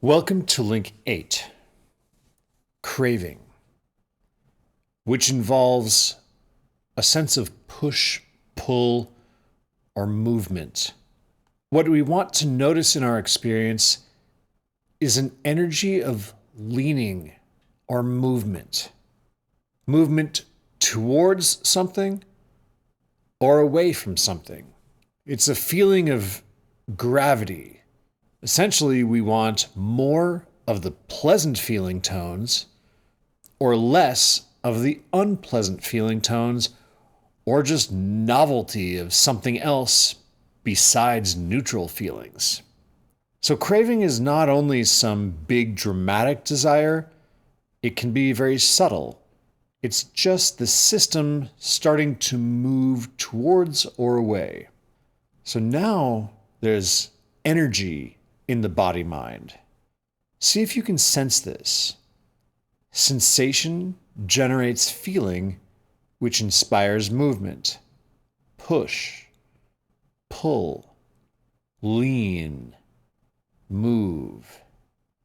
Welcome to link 8, Craving, which involves a sense of push, pull, or movement. What we want to notice in our experience is an energy of leaning or movement. Movement towards something or away from something. It's a feeling of gravity. Essentially, we want more of the pleasant feeling tones or less of the unpleasant feeling tones, or just novelty of something else besides neutral feelings. So craving is not only some big dramatic desire, it can be very subtle. It's just the system starting to move towards or away. So now there's energy in the body-mind. See if you can sense this. Sensation generates feeling, which inspires movement. Push, pull, lean, move.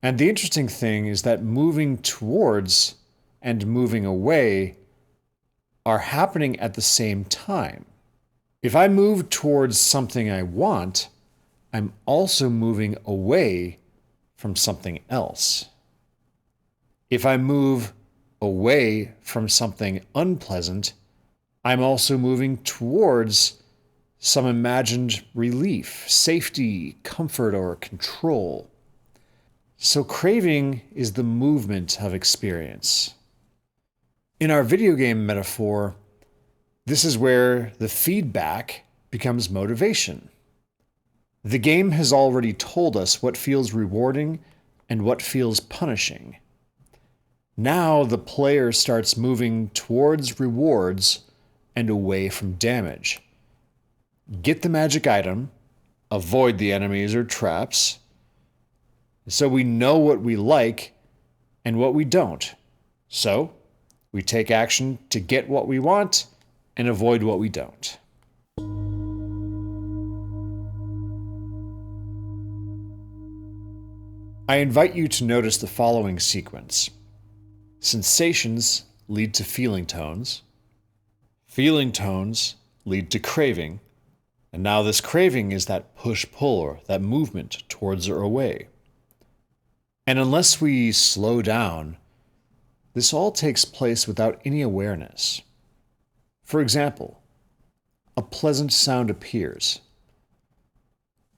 And the interesting thing is that moving towards and moving away are happening at the same time. If I move towards something I want, I'm also moving away from something else. If I move away from something unpleasant, I'm also moving towards some imagined relief, safety, comfort, or control. So craving is the movement of experience. In our video game metaphor, this is where the feedback becomes motivation. The game has already told us what feels rewarding and what feels punishing. Now the player starts moving towards rewards and away from damage. Get the magic item, avoid the enemies or traps, so we know what we like and what we don't. So we take action to get what we want and avoid what we don't. I invite you to notice the following sequence. Sensations lead to feeling tones. Feeling tones lead to craving. And now this craving is that push-pull, or that movement towards or away. And unless we slow down, this all takes place without any awareness. For example, a pleasant sound appears.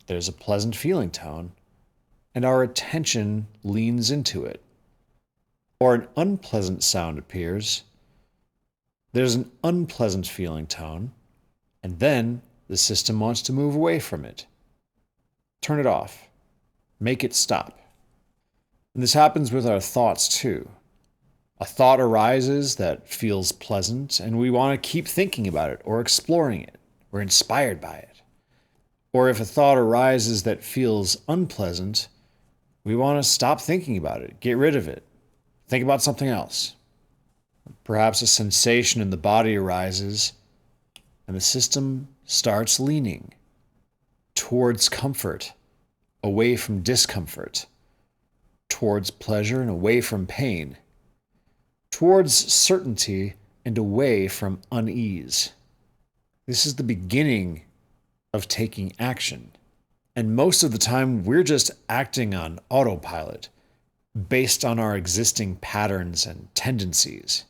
There's a pleasant feeling tone, and our attention leans into it. Or an unpleasant sound appears. There's an unpleasant feeling tone, and then the system wants to move away from it. Turn it off. Make it stop. And this happens with our thoughts too. A thought arises that feels pleasant, and we want to keep thinking about it or exploring it. We're inspired by it. Or if a thought arises that feels unpleasant, we want to stop thinking about it, get rid of it, think about something else. Perhaps a sensation in the body arises, and the system starts leaning towards comfort, away from discomfort, towards pleasure and away from pain, towards certainty and away from unease. This is the beginning of taking action. And most of the time, we're just acting on autopilot based on our existing patterns and tendencies.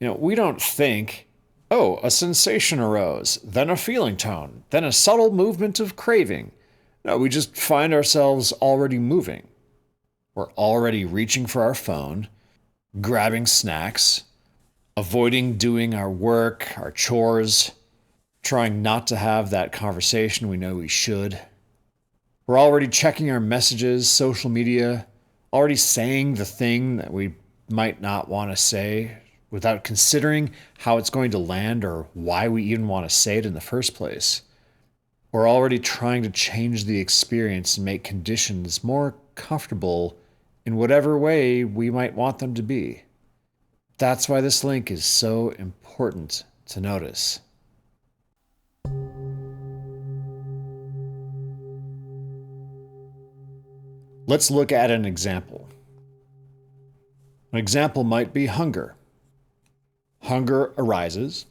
We don't think, oh, a sensation arose, then a feeling tone, then a subtle movement of craving. No, we just find ourselves already moving. We're already reaching for our phone, grabbing snacks, avoiding doing our work, our chores, trying not to have that conversation we know we should. We're already checking our messages, social media, already saying the thing that we might not want to say without considering how it's going to land or why we even want to say it in the first place. We're already trying to change the experience and make conditions more comfortable in whatever way we might want them to be. That's why this link is so important to notice. Let's look at an example. An example might be hunger. Hunger arises,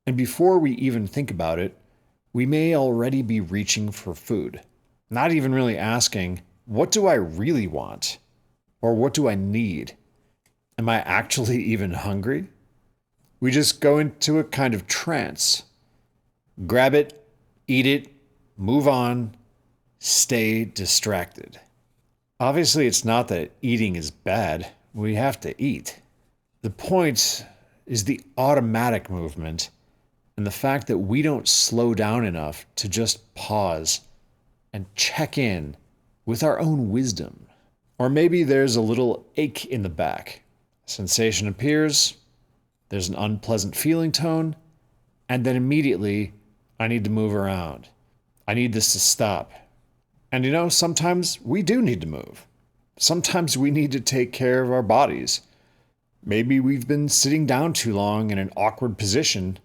and before we even think about it, we may already be reaching for food, not even really asking, what do I really want? Or what do I need? Am I actually even hungry? We just go into a kind of trance. Grab it, eat it, move on, stay distracted. Obviously, it's not that eating is bad. We have to eat. The point is the automatic movement and the fact that we don't slow down enough to just pause and check in with our own wisdom. Or maybe there's a little ache in the back. Sensation appears, there's an unpleasant feeling tone, and then immediately, I need to move around. I need this to stop. And sometimes we do need to move. Sometimes we need to take care of our bodies. Maybe we've been sitting down too long in an awkward position,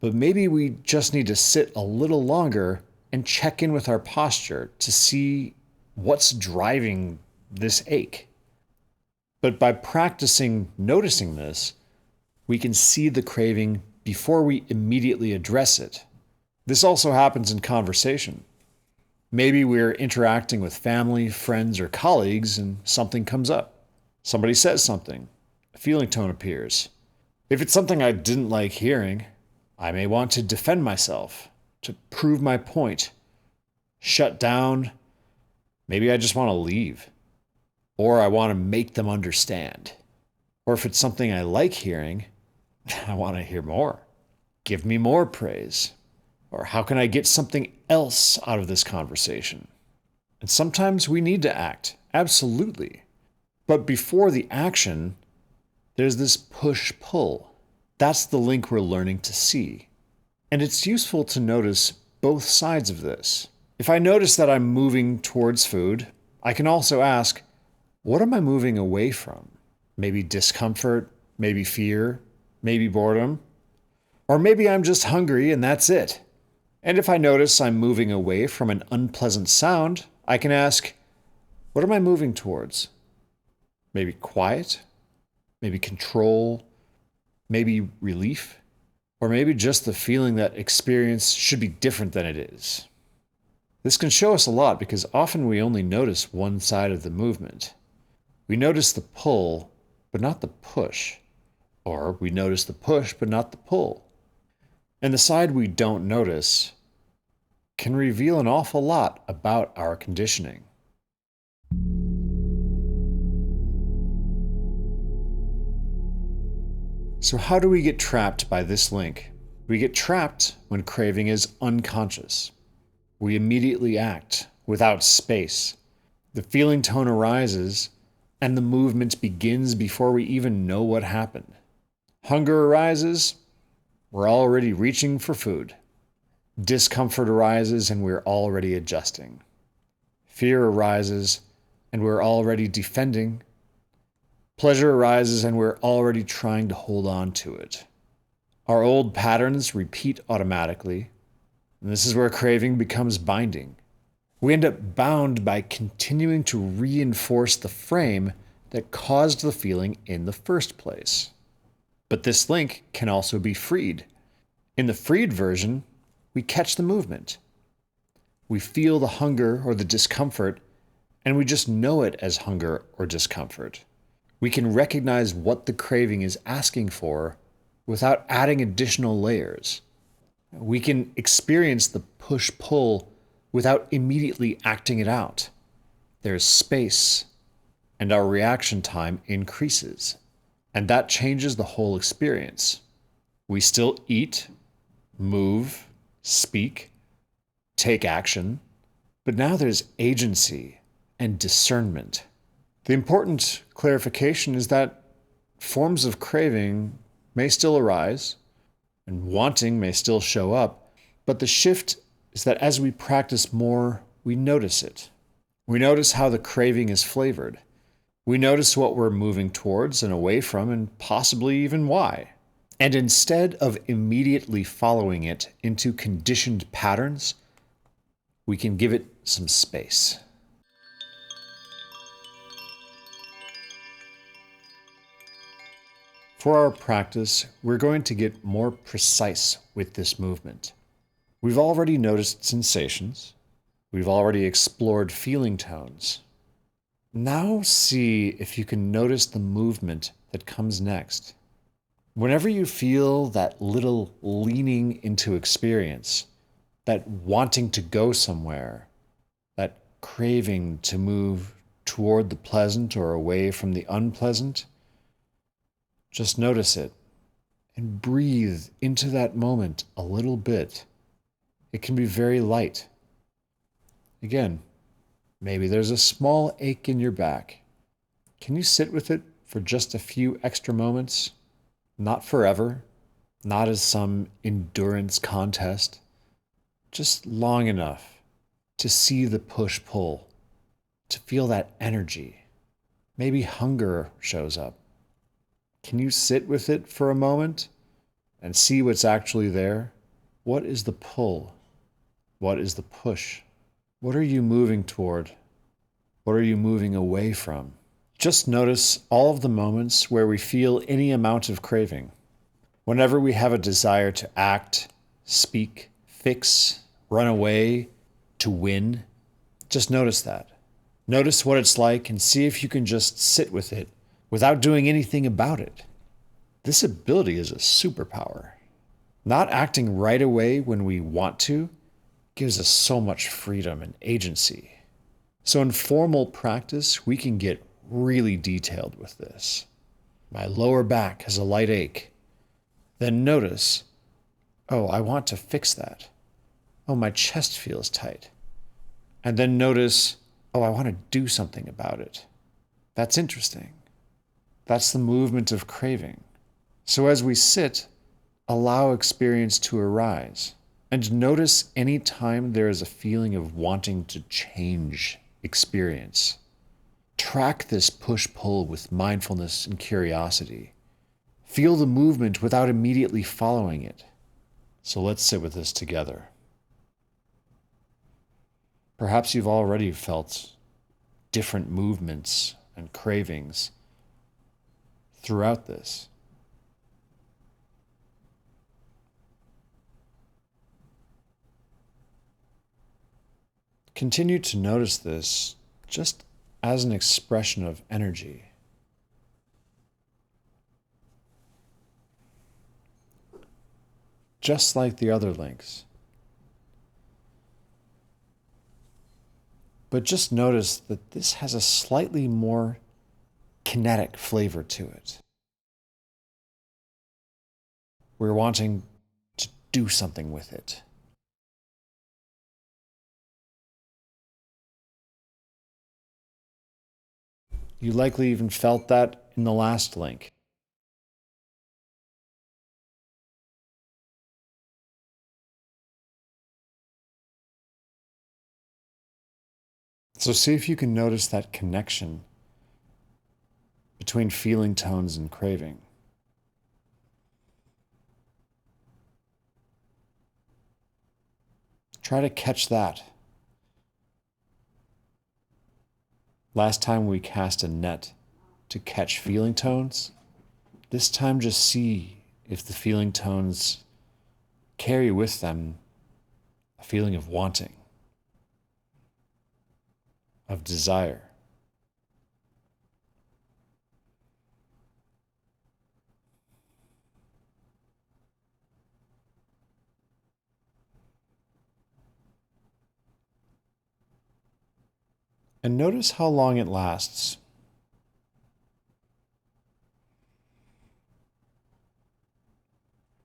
but maybe we just need to sit a little longer and check in with our posture to see what's driving this ache. But by practicing noticing this, we can see the craving before we immediately address it. This also happens in conversation. Maybe we're interacting with family, friends, or colleagues and something comes up. Somebody says something. A feeling tone appears. If it's something I didn't like hearing, I may want to defend myself, to prove my point, shut down. Maybe I just want to leave. Or I want to make them understand. Or if it's something I like hearing, I want to hear more. Give me more praise. Or how can I get something else out of this conversation? And sometimes we need to act, absolutely. But before the action, there's this push-pull. That's the link we're learning to see. And it's useful to notice both sides of this. If I notice that I'm moving towards food, I can also ask, what am I moving away from? Maybe discomfort, maybe fear, maybe boredom. Or maybe I'm just hungry and that's it. And if I notice I'm moving away from an unpleasant sound, I can ask, what am I moving towards? Maybe quiet, maybe control, maybe relief, or maybe just the feeling that experience should be different than it is. This can show us a lot because often we only notice one side of the movement. We notice the pull, but not the push. Or we notice the push, but not the pull. And the side we don't notice can reveal an awful lot about our conditioning. So how do we get trapped by this link? We get trapped when craving is unconscious. We immediately act without space. The feeling tone arises, and the movement begins before we even know what happened. Hunger arises, we're already reaching for food. Discomfort arises, and we're already adjusting. Fear arises, and we're already defending. Pleasure arises, and we're already trying to hold on to it. Our old patterns repeat automatically, and this is where craving becomes binding. We end up bound by continuing to reinforce the frame that caused the feeling in the first place. But this link can also be freed. In the freed version, we catch the movement. We feel the hunger or the discomfort, and we just know it as hunger or discomfort. We can recognize what the craving is asking for without adding additional layers. We can experience the push-pull without immediately acting it out. There's space, and our reaction time increases. And that changes the whole experience. We still eat, move, speak, take action, but now there's agency and discernment. The important clarification is that forms of craving may still arise, and wanting may still show up, but the shift is that as we practice more, we notice it. We notice how the craving is flavored. We notice what we're moving towards and away from, and possibly even why. And instead of immediately following it into conditioned patterns, we can give it some space. For our practice, we're going to get more precise with this movement. We've already noticed sensations. We've already explored feeling tones. Now see if you can notice the movement that comes next. Whenever you feel that little leaning into experience, that wanting to go somewhere, that craving to move toward the pleasant or away from the unpleasant, just notice it and breathe into that moment a little bit. It can be very light. Again, maybe there's a small ache in your back. Can you sit with it for just a few extra moments? Not forever, not as some endurance contest, just long enough to see the push-pull, to feel that energy. Maybe hunger shows up. Can you sit with it for a moment and see what's actually there? What is the pull? What is the push? What are you moving toward? What are you moving away from? Just notice all of the moments where we feel any amount of craving. Whenever we have a desire to act, speak, fix, run away, to win, just notice that. Notice what it's like and see if you can just sit with it without doing anything about it. This ability is a superpower. Not acting right away when we want to gives us so much freedom and agency. So in formal practice, we can get really detailed with this. My lower back has a light ache. Then notice, oh, I want to fix that. Oh, my chest feels tight. And then notice, oh, I want to do something about it. That's interesting. That's the movement of craving. So as we sit, allow experience to arise. And notice any time there is a feeling of wanting to change experience. Track this push-pull with mindfulness and curiosity. Feel the movement without immediately following it. So let's sit with this together. Perhaps you've already felt different movements and cravings throughout this. Continue to notice this just as an expression of energy. Just like the other links. But just notice that this has a slightly more kinetic flavor to it. We're wanting to do something with it. You likely even felt that in the last link. So see if you can notice that connection between feeling tones and craving. Try to catch that. Last time we cast a net to catch feeling tones. This time just see if the feeling tones carry with them a feeling of wanting, of desire. And notice how long it lasts.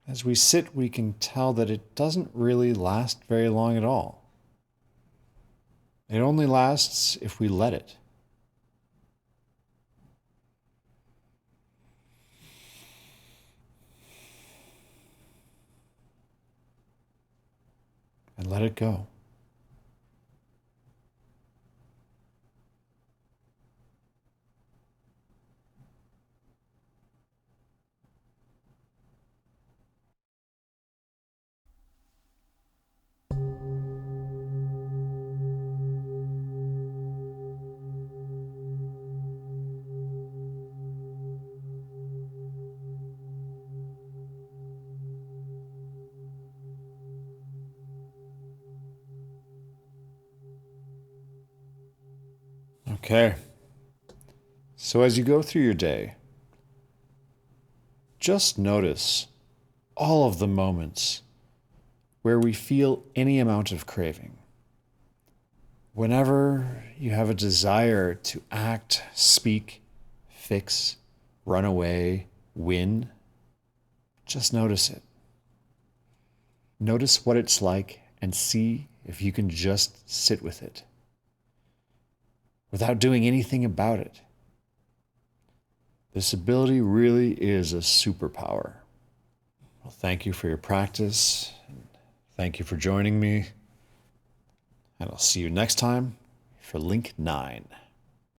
As we sit, we can tell that it doesn't really last very long at all. It only lasts if we let it. And let it go. Okay. So as you go through your day, just notice all of the moments where we feel any amount of craving. Whenever you have a desire to act, speak, fix, run away, win, just notice it. Notice what it's like and see if you can just sit with it without doing anything about it. This ability really is a superpower. Well, thank you for your practice. Thank you for joining me. And I'll see you next time for Link 9.